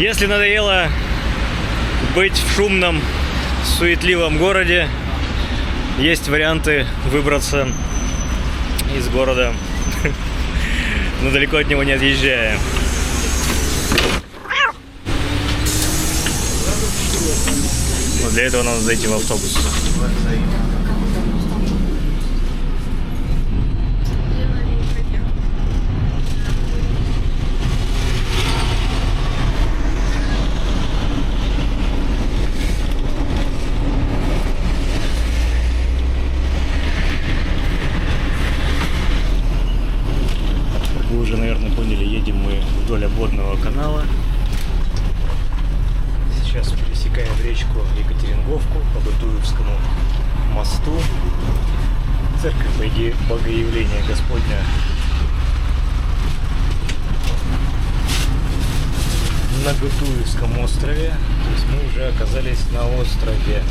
Если надоело быть в шумном, суетливом городе, есть варианты выбраться из города, но далеко от него не отъезжая. Но для этого надо зайти в автобус. Вы уже, наверное, поняли, едем мы вдоль обводного канала. Сейчас пересекаем речку Екатеринговку по Бутуевскому мосту. Церковь Богоявления Господня на Бутуевском острове. То есть мы уже оказались на острове.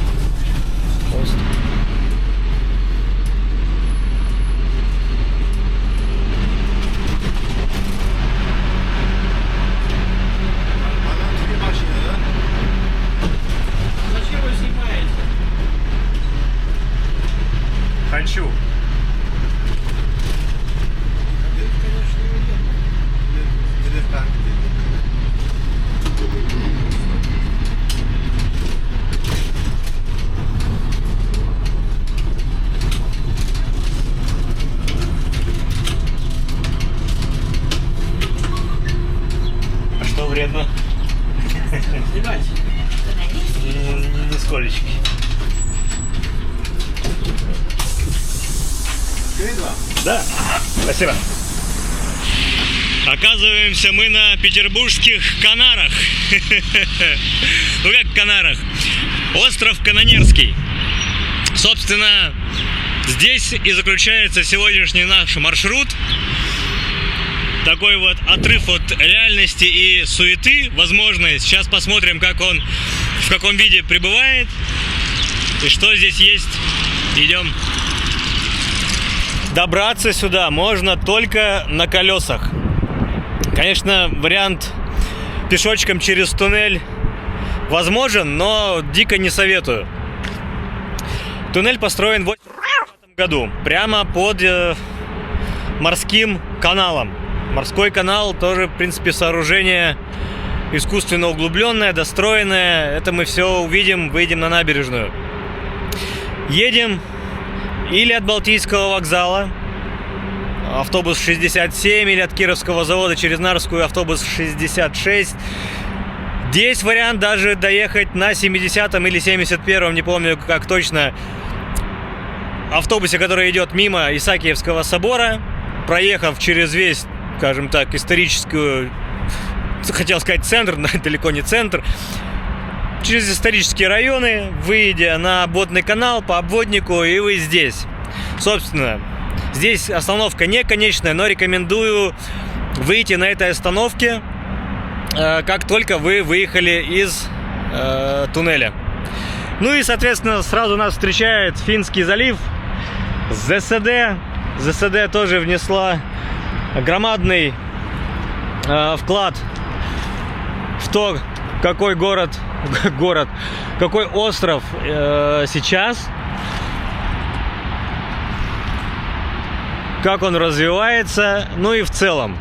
Хочу. А что вредно? Снимать. Нисколечки. Да, спасибо. Оказываемся мы на петербургских Канарах. Ну как Канарах? Остров Канонерский. Собственно, здесь и заключается сегодняшний наш маршрут. Такой вот отрыв от реальности и суеты. Возможно, сейчас посмотрим, как он, в каком виде прибывает и что здесь есть. Идем. Добраться сюда можно только на колесах. Конечно, вариант пешочком через туннель возможен, но дико не советую. Туннель построен в 1985 году, прямо под морским каналом. Морской канал тоже, в принципе, сооружение искусственно углубленное, достроенное. Это мы все увидим, выйдем на набережную. Едем или от Балтийского вокзала, автобус 67, или от Кировского завода через Нарвскую, автобус 66. Здесь вариант даже доехать на 70-м или 71-м, не помню как точно, автобусе, который идет мимо Исаакиевского собора, проехав через весь, скажем так, историческую, хотел сказать центр, но далеко не центр, через исторические районы, выйдя на обводный канал по обводнику, и вы здесь. Собственно, здесь остановка не конечная, но рекомендую выйти на этой остановке, как только вы выехали из туннеля. Ну и, соответственно, сразу нас встречает Финский залив, ЗСД. ЗСД тоже внесла громадный вклад в то, какой какой остров сейчас, как он развивается, ну и в целом.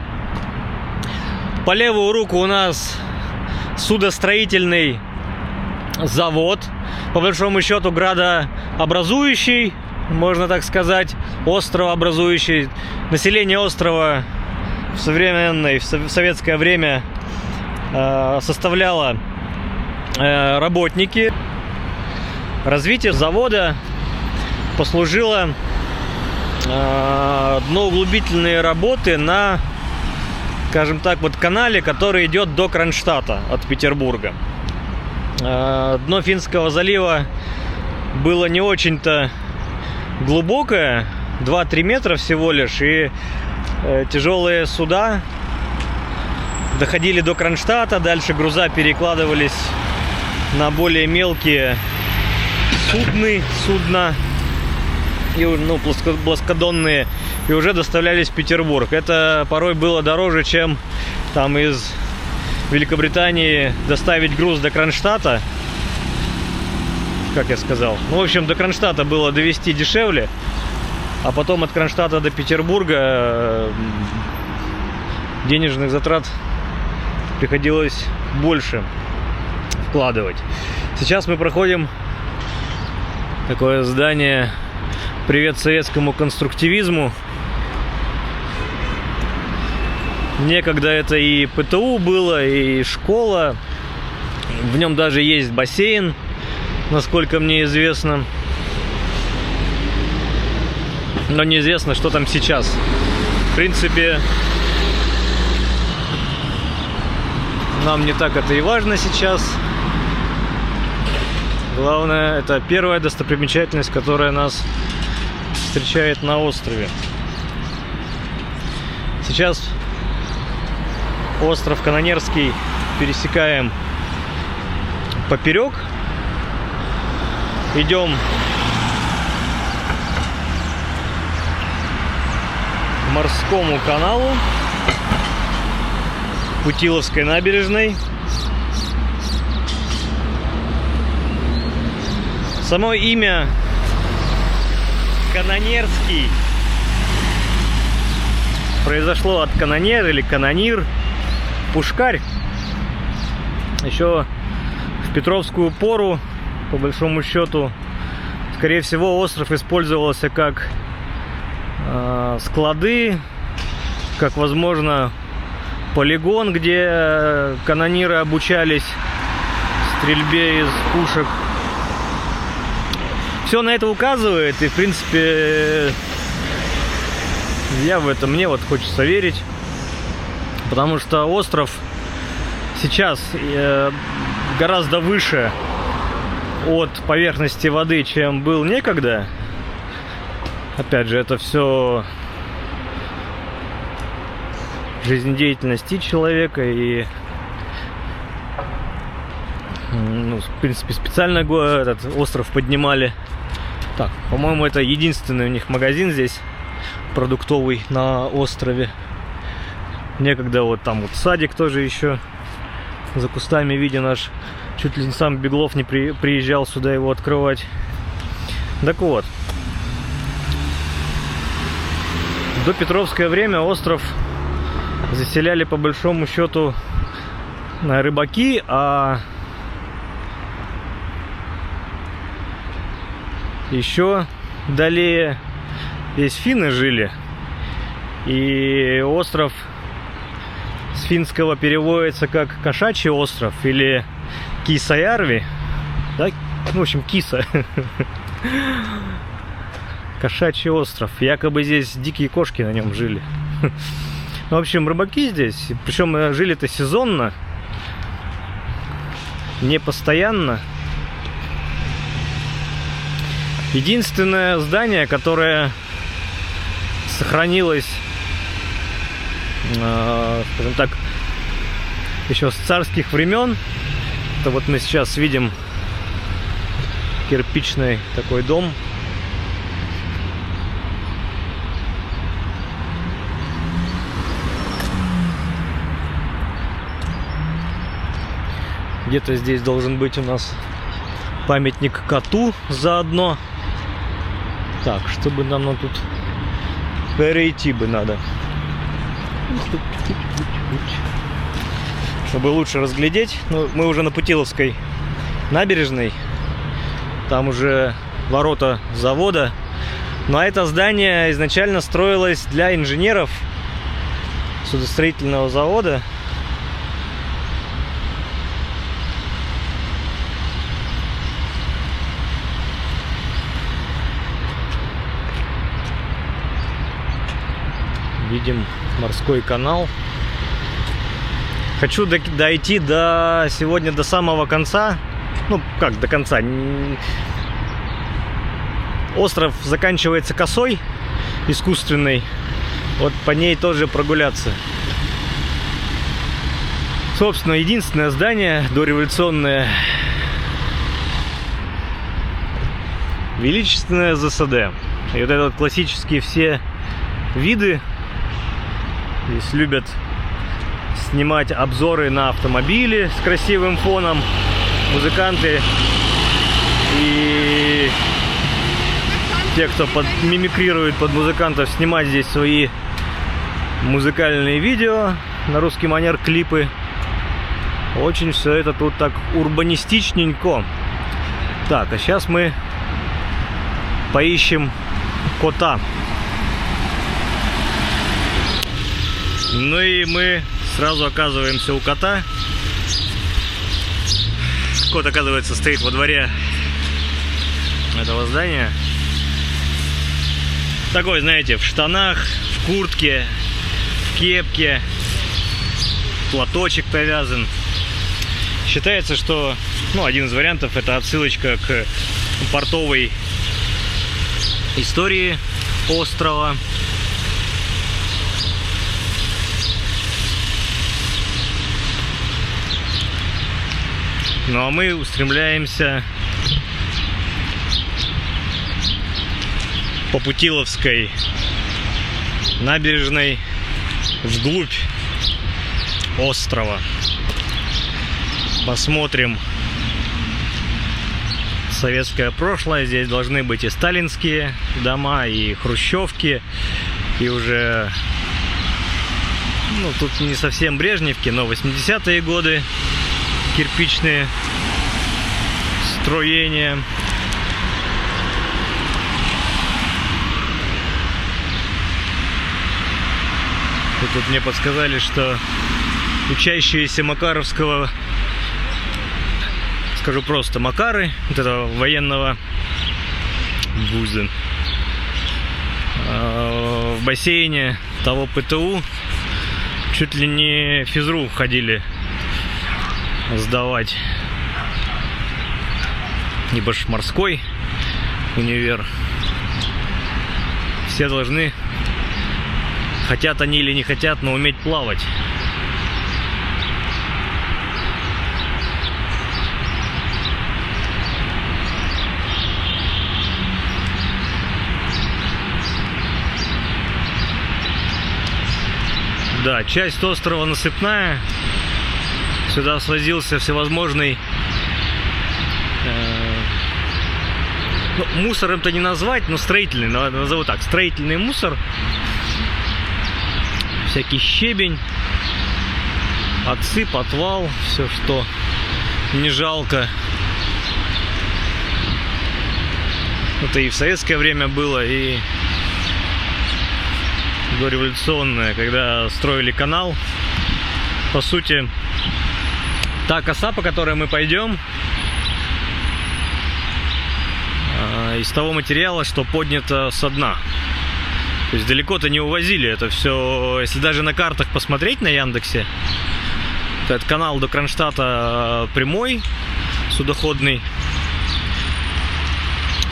По левую руку у нас судостроительный завод, по большому счету градообразующий, можно так сказать, островообразующий. Население острова в советское время составляло работники. Развитие завода послужило дноуглубительные работы на, скажем так, вот канале, который идет до Кронштадта от Петербурга. Дно Финского залива было не очень-то глубокое, 2-3 метра всего лишь, и тяжелые суда доходили до Кронштадта, дальше груза перекладывались на более мелкие судна, и, плоскодонные, и уже доставлялись в Петербург. Это порой было дороже, чем там из Великобритании доставить груз до Кронштадта. Как я сказал. Ну, в общем, до Кронштадта было довести дешевле, а потом от Кронштадта до Петербурга денежных затрат приходилось больше вкладывать. Сейчас мы проходим такое здание «Привет советскому конструктивизму». Некогда это и ПТУ было, и школа. В нем даже есть бассейн, насколько мне известно. Но неизвестно, что там сейчас. В принципе, нам не так это и важно сейчас. Главное, это первая достопримечательность, которая нас встречает на острове. Сейчас остров Канонерский пересекаем поперек. Идем к морскому каналу, Путиловской набережной. Само имя Канонерский произошло от канонер или канонир, пушкарь. Еще в Петровскую пору, по большому счету, скорее всего, остров использовался как склады, как, возможно, полигон, где канониры обучались стрельбе из пушек. Все на это указывает, и, в принципе, я в это, мне вот хочется верить, потому что остров сейчас гораздо выше от поверхности воды, чем был некогда. Опять же, это все жизнедеятельность и человека, и, ну, в принципе, специально этот остров поднимали. Так, по-моему, это единственный у них магазин здесь продуктовый на острове. Некогда вот там вот садик тоже еще за кустами виден, аж чуть ли не сам Беглов не приезжал сюда его открывать. Так вот, до Петровское время остров заселяли по большому счету рыбаки, а еще далее здесь финны жили. И остров с финского переводится как Кошачий остров или Кисаярви. Да? В общем, Киса. Кошачий остров. Якобы здесь дикие кошки на нем жили. В общем, рыбаки здесь, причем жили-то сезонно, не постоянно. Единственное здание, которое сохранилось, скажем так, еще с царских времен, это вот мы сейчас видим кирпичный такой дом. Где-то здесь должен быть у нас памятник коту заодно. Так, чтобы нам тут перейти бы надо. Чтобы лучше разглядеть. Ну, мы уже на Путиловской набережной. Там уже ворота завода. Но это здание изначально строилось для инженеров судостроительного завода. Видим морской канал. Хочу дойти сегодня до самого конца. Ну, как до конца? Остров заканчивается косой искусственной. Вот по ней тоже прогуляться. Собственно, единственное здание дореволюционное. Величественное ЗСД. И вот это вот классические все виды. Здесь любят снимать обзоры на автомобили с красивым фоном. Музыканты и те, кто мимикрирует под музыкантов, снимать здесь свои музыкальные видео, на русский манер клипы. Очень все это тут так урбанистичненько. Так, а сейчас мы поищем кота. Ну и мы сразу оказываемся у кота. Кот, оказывается, стоит во дворе этого здания. Такой, знаете, в штанах, в куртке, в кепке, платочек повязан. Считается, что, ну, один из вариантов — это отсылочка к портовой истории острова. Ну а мы устремляемся по Путиловской набережной вглубь острова. Посмотрим советское прошлое. Здесь должны быть и сталинские дома, и хрущевки, и уже, ну, тут не совсем брежневки, но 80-е годы, кирпичные строения. И тут мне подсказали, что учащиеся Макаровского, скажу просто, Макары, вот этого военного вуза, в бассейне того ПТУ чуть ли не физру ходили сдавать. Ибо ж морской универ. Все должны, хотят они или не хотят, но уметь плавать. Да, часть острова насыпная. Сюда свозился всевозможный, ну, мусором-то не назвать, но строительный, назову так, строительный мусор. Всякий щебень, отсып, отвал, все, что не жалко. Это и в советское время было, и дореволюционное, когда строили канал. По сути, та коса, по которой мы пойдем, из того материала, что поднято со дна. То есть далеко-то не увозили это все. Если даже на картах посмотреть на Яндексе, то этот канал до Кронштадта прямой, судоходный.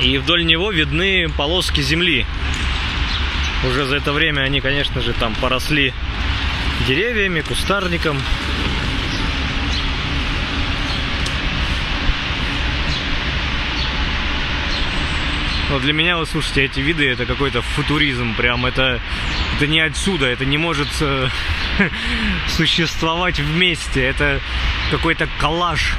И вдоль него видны полоски земли. Уже за это время они, конечно же, там поросли деревьями, кустарником. Но для меня, вот слушайте, эти виды — это какой-то футуризм. Прям это не отсюда, это не может существовать вместе. Это какой-то коллаж.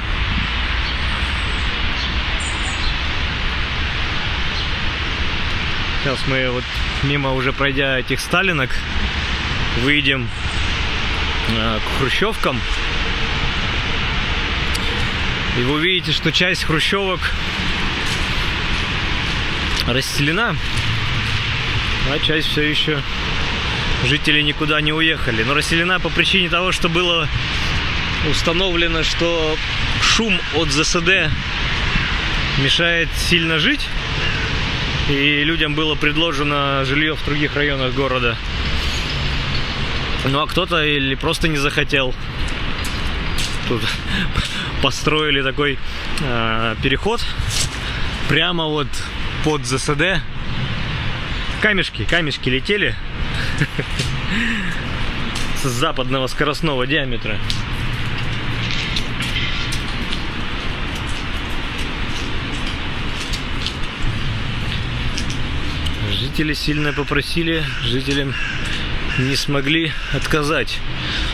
Сейчас мы вот мимо, уже пройдя этих сталинок, выйдем к хрущевкам. И вы увидите, что часть хрущевок расселена, а часть все еще жители никуда не уехали. Но расселена по причине того, что было установлено, что шум от ЗСД мешает сильно жить, и людям было предложено жилье в других районах города. Ну а кто-то или просто не захотел. Тут построили такой переход прямо вот под ЗСД. Камешки летели с западного скоростного диаметра. Жители сильно попросили, жителям не смогли отказать.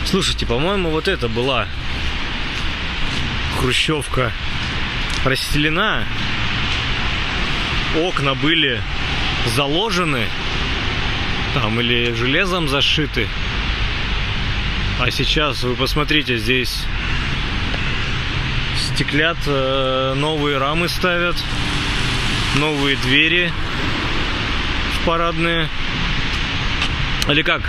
Слушайте, по-моему, вот это была хрущевка расстелена, окна были заложены там или железом зашиты. А сейчас вы посмотрите, здесь стеклят, новые рамы ставят, новые двери парадные. Или как?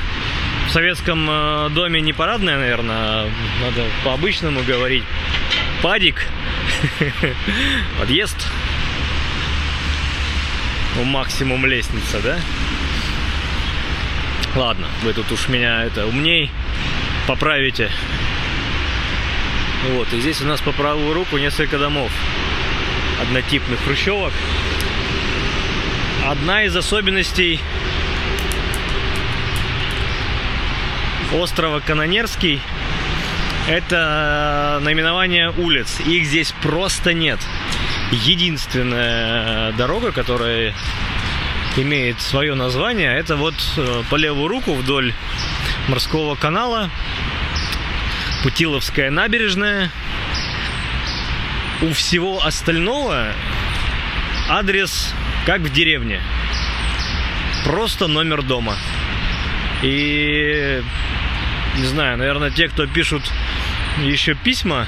В советском доме не парадная, наверное, надо по-обычному говорить. Падик. Подъезд. Ну, максимум лестница, да? Ладно, вы тут уж меня умней поправите. Вот, и здесь у нас по правую руку несколько домов однотипных хрущевок. Одна из особенностей острова Канонерский — это наименование улиц. Их здесь просто нет. Единственная дорога, которая имеет свое название, это вот по левую руку вдоль морского канала, Путиловская набережная. У всего остального адрес как в деревне. Просто номер дома. И не знаю, наверное, те, кто пишут еще письма,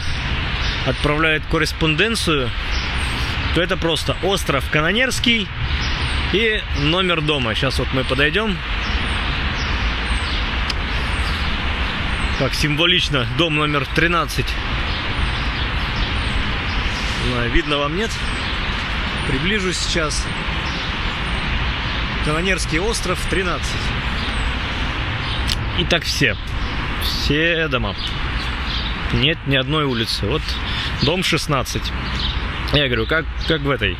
отправляют корреспонденцию, то это просто остров Канонерский и номер дома. Сейчас вот мы подойдем. Как символично, дом номер 13. Видно вам, нет? Приближусь сейчас. Канонерский остров 13. И так все дома. Нет ни одной улицы. Вот дом 16. Я говорю, как в этой.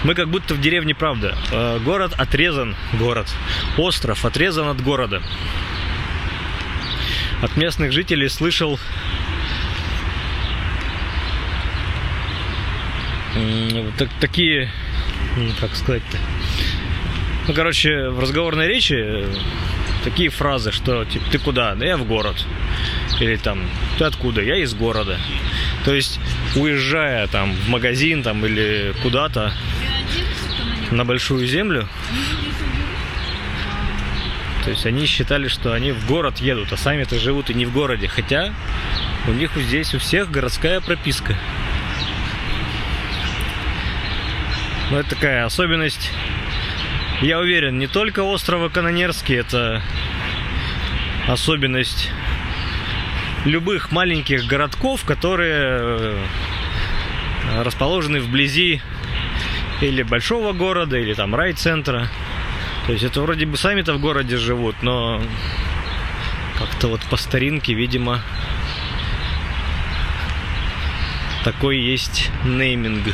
Мы как будто в деревне, правда. Город отрезан. Остров отрезан от города. От местных жителей слышал такие, как сказать-то, ну, короче, в разговорной речи такие фразы, что типа, ты куда? Да я в город. Или там, ты откуда? Я из города. То есть, уезжая там в магазин там, или куда-то на большую землю, то есть они считали, что они в город едут, а сами-то живут и не в городе. Хотя у них здесь у всех городская прописка. Но это такая особенность, я уверен, не только острова Канонерский, это особенность любых маленьких городков, которые расположены вблизи или большого города, или там райцентра. То есть это вроде бы сами-то в городе живут, но как-то вот по старинке, видимо, такой есть нейминг.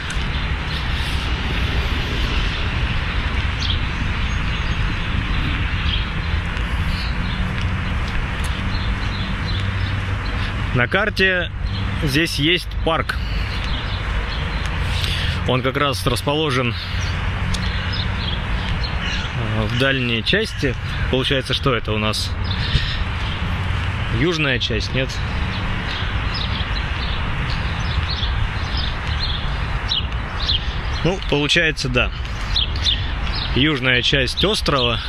На карте здесь есть парк. Он как раз расположен в дальней части. Получается, что это у нас? Южная часть, нет? Ну, получается, да. Южная часть острова.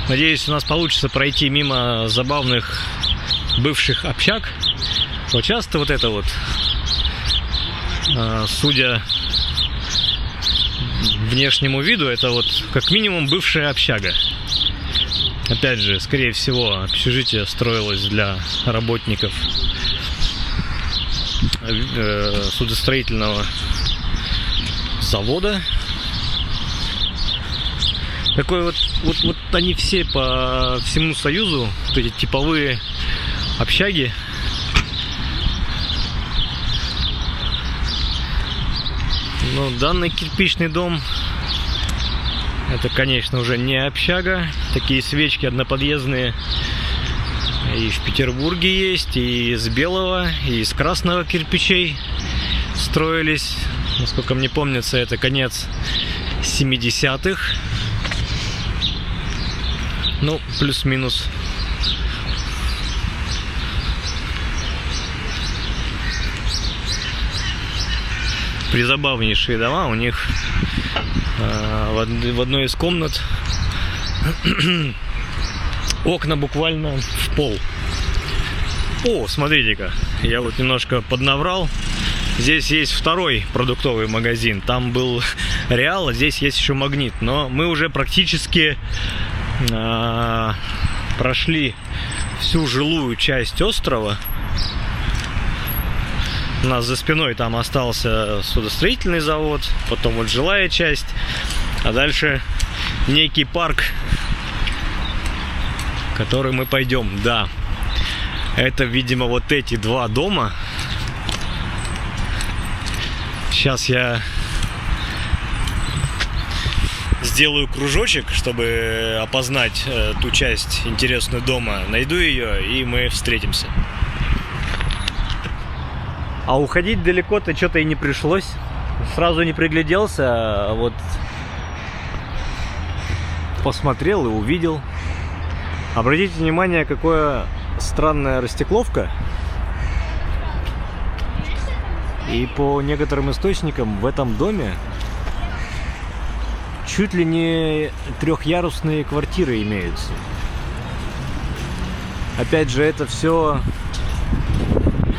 Надеюсь, у нас получится пройти мимо забавных бывших общак. Вот часто вот это вот, судя внешнему виду, это вот как минимум бывшая общага. Опять же, скорее всего, общежитие строилось для работников судостроительного завода. Такой вот они все по всему Союзу, вот эти типовые общаги. Но данный кирпичный дом, это, конечно, уже не общага. Такие свечки одноподъездные и в Петербурге есть, и из белого, и из красного кирпичей строились. Насколько мне помнится, это конец 70-х. Ну, плюс-минус. Призабавнейшие дома. У них в одной из комнат окна буквально в пол. О, смотрите-ка, я вот немножко поднаврал. Здесь есть второй продуктовый магазин. Там был Реал, а здесь есть еще Магнит. Но мы уже практически прошли всю жилую часть острова. У нас за спиной там остался судостроительный завод, потом вот жилая часть, а дальше некий парк, в который мы пойдем. Да, это, видимо, вот эти два дома. Сейчас я сделаю кружочек, чтобы опознать ту часть интересную дома. Найду ее, и мы встретимся. А уходить далеко-то что-то и не пришлось. Сразу не пригляделся, а вот посмотрел и увидел. Обратите внимание, какая странная растекловка. И по некоторым источникам в этом доме чуть ли не трехъярусные квартиры имеются. Опять же, это все,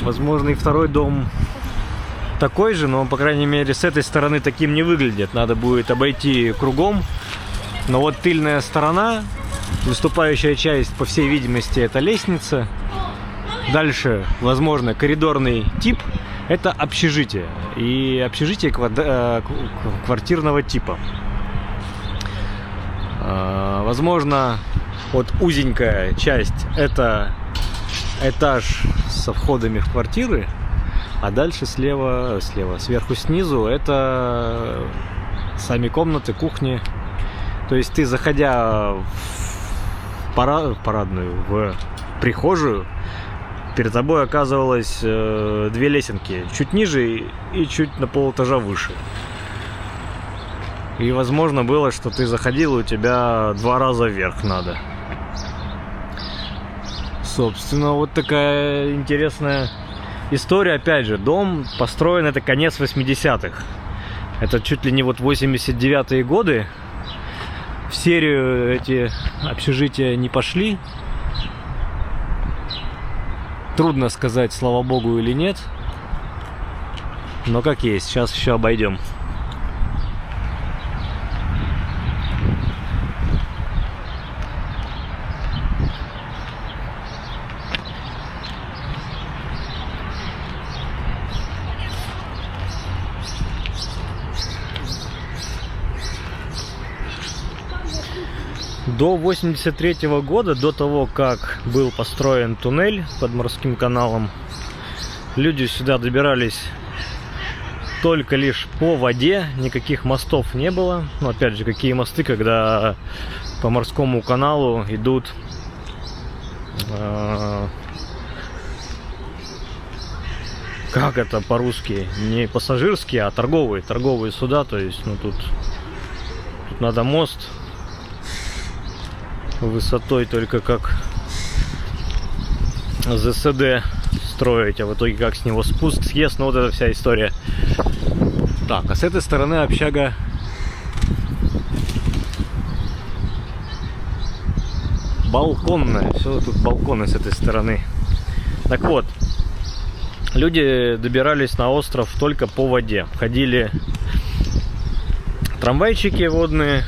возможно, и второй дом такой же, но, по крайней мере, с этой стороны таким не выглядит. Надо будет обойти кругом. Но вот тыльная сторона, выступающая часть, по всей видимости, это лестница. Дальше, возможно, коридорный тип. Это общежитие. И общежитие квартирного типа. Возможно, вот узенькая часть — это этаж со входами в квартиры, а дальше сверху снизу — это сами комнаты, кухни. То есть ты, заходя в парадную, в прихожую, перед тобой оказывалось две лесенки, чуть ниже и чуть на полэтажа выше. И возможно было, что ты заходил, и у тебя 2 раза вверх надо. Собственно, вот такая интересная история. Опять же, дом построен, это конец 80-х. Это чуть ли не вот 89-е годы. В серию эти общежития не пошли. Трудно сказать, слава богу или нет. Но как есть, сейчас еще обойдем. До 83-го года, до того, как был построен туннель под морским каналом, люди сюда добирались только лишь по воде, никаких мостов не было. Но опять же, какие мосты, когда по морскому каналу идут как это по-русски, не пассажирские, а торговые суда. То есть, ну тут надо мост высотой только как ЗСД строить, а в итоге как с него спуск, съезд, ну вот эта вся история. Так, а с этой стороны общага балконная, все тут балконы с этой стороны. Так вот, люди добирались на остров только по воде. Ходили трамвайчики водные,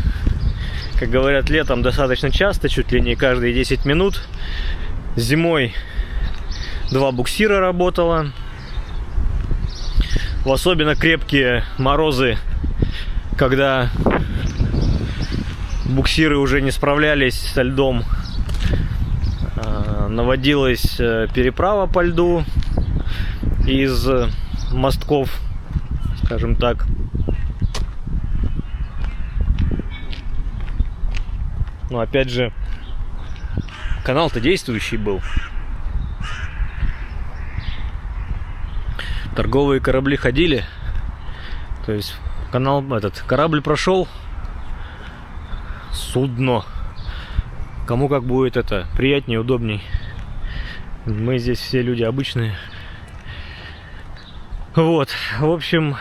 как говорят, летом достаточно часто, чуть ли не каждые 10 минут. Зимой 2 буксира работало. В особенно крепкие морозы, когда буксиры уже не справлялись со льдом, наводилась переправа по льду из мостков, скажем так. Но опять же, канал-то действующий был. Торговые корабли ходили. То есть корабль прошел. Судно. Кому как будет это приятнее, удобней. Мы здесь все люди обычные. Вот, в общем,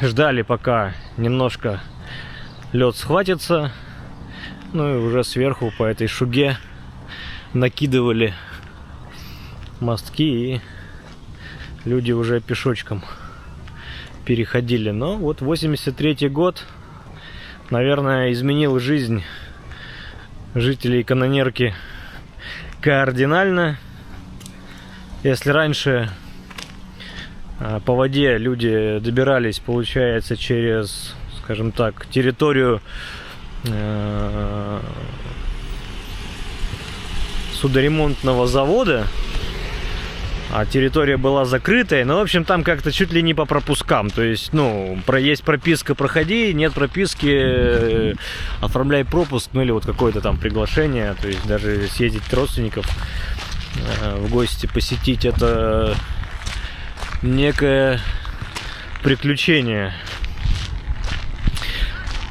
ждали, пока немножко лед схватится. Ну и уже сверху по этой шуге накидывали мостки, и люди уже пешочком переходили. Но вот 83-й год, наверное, изменил жизнь жителей Канонерки кардинально. Если раньше по воде люди добирались, получается, через, скажем так, территорию судоремонтного завода, а территория была закрытая, но, в общем, там как-то чуть ли не по пропускам. То есть, ну, есть прописка, проходи, нет прописки, оформляй пропуск, ну или вот какое-то там приглашение. То есть даже съездить родственников в гости, посетить, это некое приключение.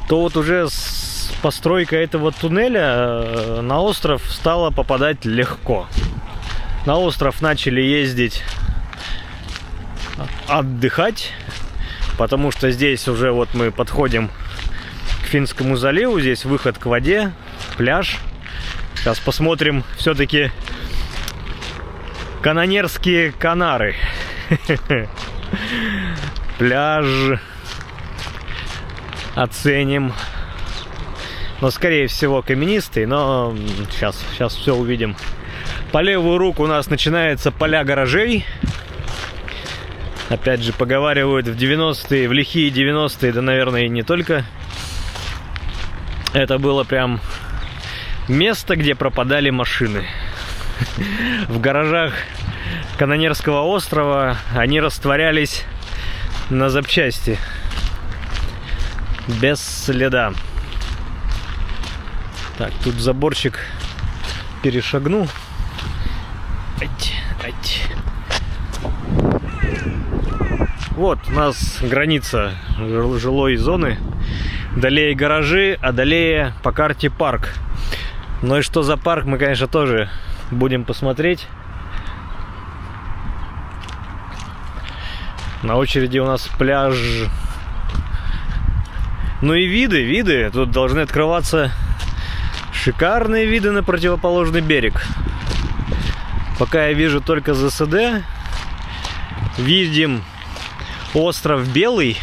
То вот уже с постройкой этого туннеля на остров стало попадать легко. На остров начали ездить отдыхать, потому что здесь уже вот мы подходим к Финскому заливу, здесь выход к воде, пляж. Сейчас посмотрим все-таки Канонерские Канары. Пляж оценим. Но скорее всего каменистый, но сейчас все увидим. По левую руку у нас начинается поля гаражей. Опять же, поговаривают, в 90-е, в лихие 90-е, да, наверное, и не только. Это было прям место, где пропадали машины. В гаражах Канонерского острова они растворялись на запчасти. Без следа. Так, тут заборчик перешагнул. Вот у нас граница жилой зоны. Далее гаражи, а далее по карте парк. Ну и что за парк, мы, конечно, тоже будем посмотреть. На очереди у нас пляж. Ну и виды. Тут должны открываться шикарные виды на противоположный берег. Пока я вижу только ЗСД. Видим остров Белый.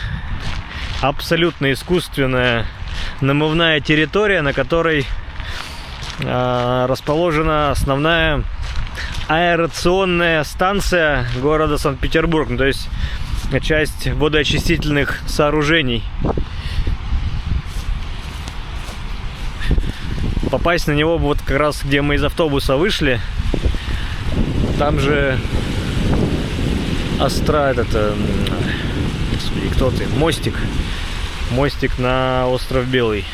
Абсолютно искусственная намывная территория, на которой расположена основная аэрационная станция города Санкт-Петербург. То есть часть водоочистительных сооружений. Попасть на него вот как раз, где мы из автобуса вышли. Там же господи, кто ты? Мостик на остров Белый.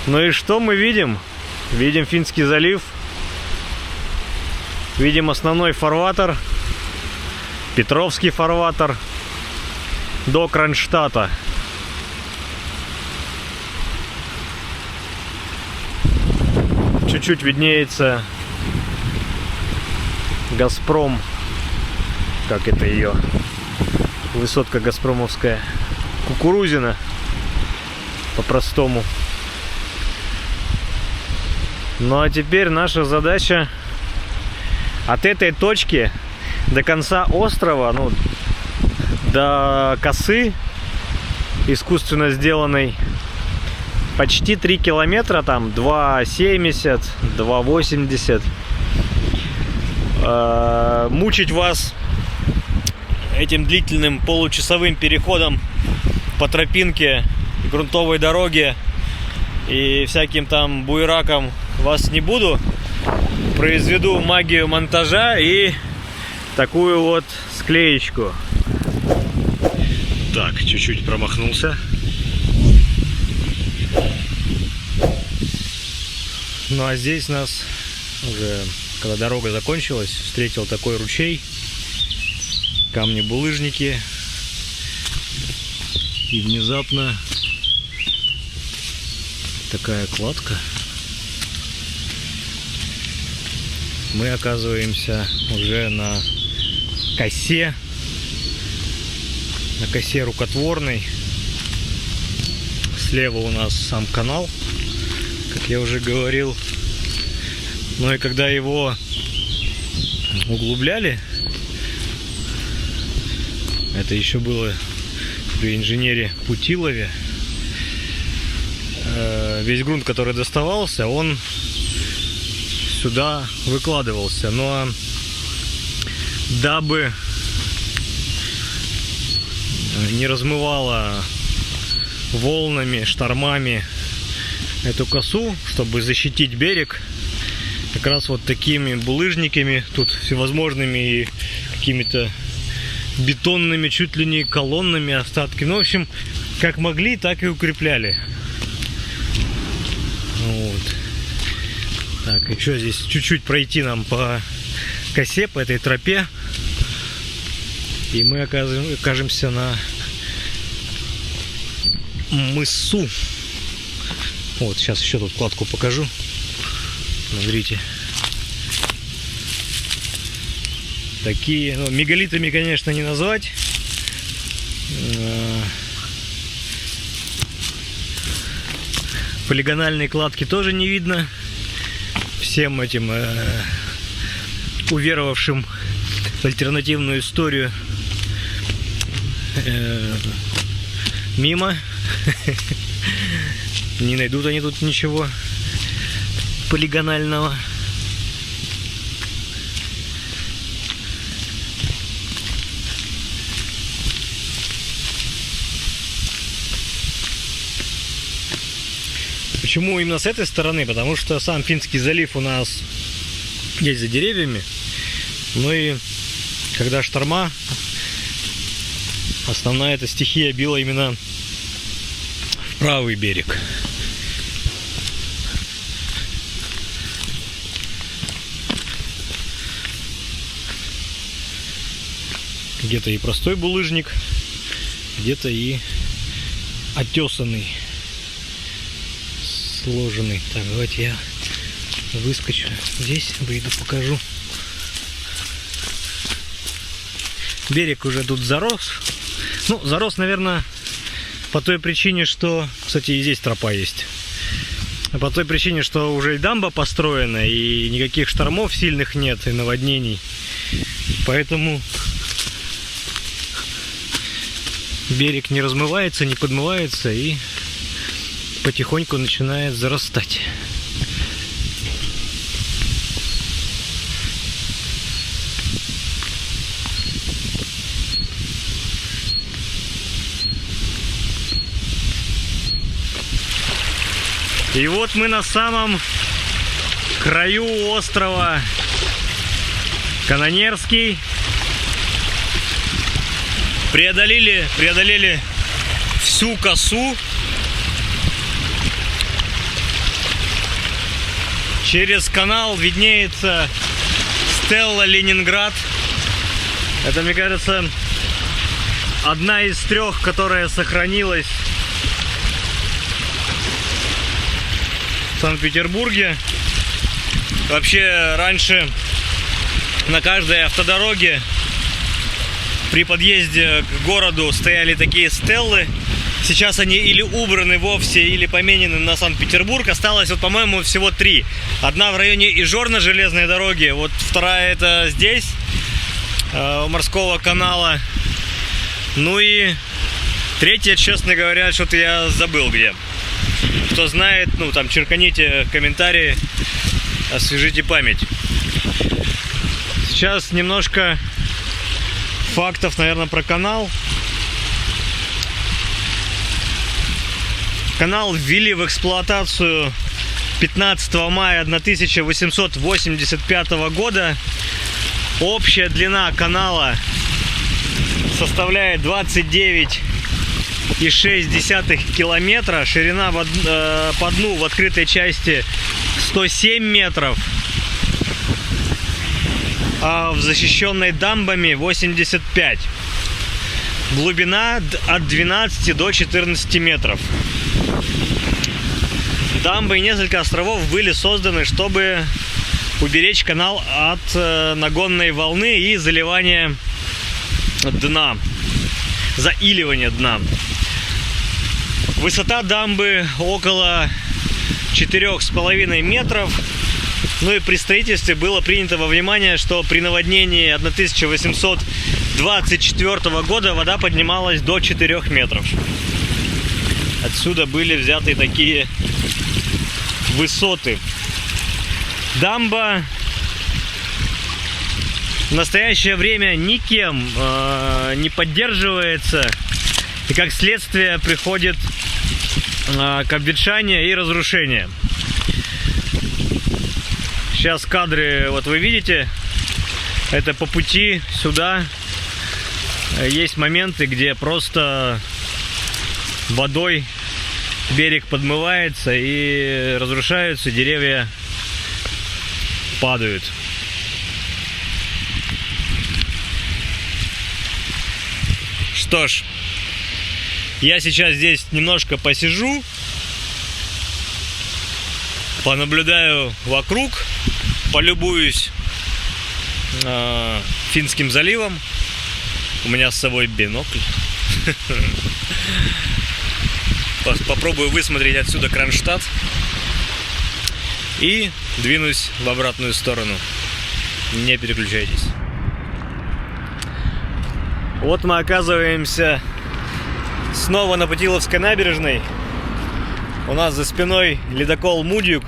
Ну и что мы видим? Видим Финский залив, видим основной фарватер, Петровский фарватер до Кронштадта. Чуть-чуть виднеется Газпром, как это ее, высотка газпромовская, Кукурузина по-простому. Ну а теперь наша задача от этой точки до конца острова, ну, до косы искусственно сделанной, почти 3 километра, там 2,70, 2,80. Мучить вас этим длительным получасовым переходом по тропинке, грунтовой дороге и всяким там буеракам вас не буду. Произведу магию монтажа и такую вот склеечку. Так, чуть-чуть промахнулся. Ну а здесь нас уже, когда дорога закончилась, встретил такой ручей, камни-булыжники, и внезапно такая кладка. мы оказываемся уже на косе рукотворной. Слева у нас сам канал, как я уже говорил. Ну и когда его углубляли, это еще было при инженере Путилове, весь грунт, который доставался, он сюда выкладывался. Но дабы не размывало волнами, штормами эту косу, чтобы защитить берег, как раз вот такими булыжниками, тут всевозможными и какими-то бетонными, чуть ли не колоннами остатки. Ну, в общем, как могли, так и укрепляли. Вот. Так, и что здесь? Чуть-чуть пройти нам по косе, по этой тропе, и мы окажемся на мысу. Вот, сейчас еще тут кладку покажу. Смотрите. Такие, ну, мегалитами, конечно, не назвать. Полигональные кладки тоже не видно. Всем этим уверовавшим в альтернативную историю мимо. Не найдут они тут ничего полигонального. Почему именно с этой стороны? Потому что сам Финский залив у нас есть за деревьями. Ну и когда шторма, основная эта стихия била именно в правый берег. Где-то и простой булыжник, где-то и отесанный, сложенный. Так, давайте я выскочу здесь, выйду, покажу. Берег уже тут зарос. Ну, зарос, наверное, по той причине, что, кстати, и здесь тропа есть. По той причине, что уже и дамба построена, и никаких штормов сильных нет, и наводнений. Поэтому берег не размывается, не подмывается и потихоньку начинает зарастать. И вот мы на самом краю острова Канонерский. Преодолели всю косу. Через канал виднеется стелла Ленинград. Это, мне кажется, одна из трех, которая сохранилась в Санкт-Петербурге. Вообще, раньше на каждой автодороге при подъезде к городу стояли такие стеллы. Сейчас они или убраны вовсе, или поменены на Санкт-Петербург. Осталось, вот, по-моему, всего 3. Одна в районе Ижорна железной дороги. Вот вторая это здесь, у морского канала. Ну и третья, честно говоря, что-то я забыл где. Кто знает, ну там черканите в комментарии, освежите память. Сейчас немножко фактов, наверное, про канал. Канал ввели в эксплуатацию 15 мая 1885 года. Общая длина канала составляет 29,6 километра. Ширина по дну в открытой части 107 метров. А в защищенной дамбами 85. Глубина от 12 до 14 метров. Дамбы и несколько островов были созданы, чтобы уберечь канал от нагонной волны и заливания дна, заиливания дна. Высота дамбы около 4,5 метров. Ну и при строительстве было принято во внимание, что при наводнении 1824 года вода поднималась до 4 метров. Отсюда были взяты такие высоты. Дамба в настоящее время никем не поддерживается, и как следствие приходит к обветшанию и разрушению. Сейчас кадры, вот вы видите, это по пути сюда есть моменты, где просто водой берег подмывается и разрушаются, деревья падают. Что ж, я сейчас здесь немножко посижу, понаблюдаю вокруг, полюбуюсь Финским заливом. У меня с собой бинокль. Попробую высмотреть отсюда Кронштадт и двинусь в обратную сторону. Не переключайтесь. Вот мы оказываемся снова на Путиловской набережной. У нас за спиной ледокол Мудюк.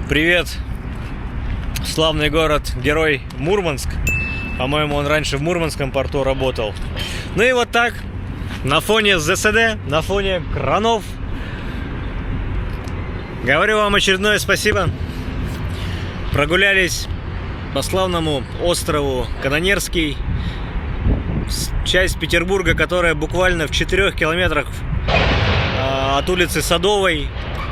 Привет, славный город-герой Мурманск. По-моему, он раньше в Мурманском порту работал. Ну и вот так, на фоне ЗСД, на фоне кранов, говорю вам очередное спасибо. Прогулялись по славному острову Канонерский. Часть Петербурга, которая буквально в 4 километрах от улицы Садовой.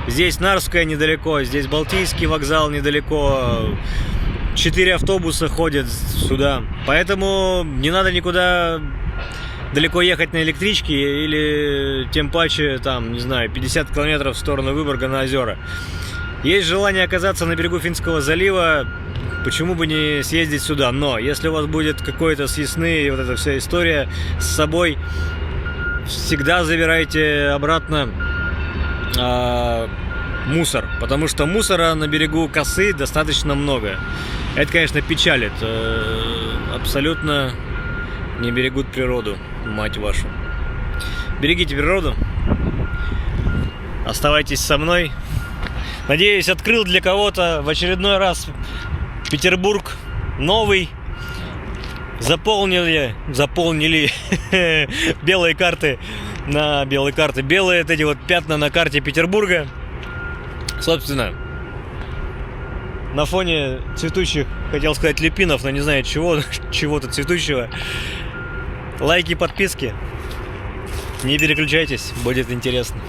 Здесь Нарвская недалеко, здесь Балтийский вокзал недалеко. 4 автобуса ходят сюда. Поэтому не надо никуда далеко ехать на электричке или тем паче, там, не знаю, 50 километров в сторону Выборга на озера. Есть желание оказаться на берегу Финского залива, почему бы не съездить сюда? Но если у вас будет какой-то съестный и вот эта вся история с собой, всегда забирайте обратно мусор, потому что мусора на берегу косы достаточно много. Это, конечно, печалит. Абсолютно не берегут природу, мать вашу. Берегите природу. Оставайтесь со мной. Надеюсь, открыл для кого-то в очередной раз Петербург новый. Заполнили белые карты на белые карты. Белые вот эти вот пятна на карте Петербурга. Собственно, на фоне цветущих, хотел сказать, люпинов, но не знаю чего-то цветущего. Лайки, подписки. Не переключайтесь, будет интересно.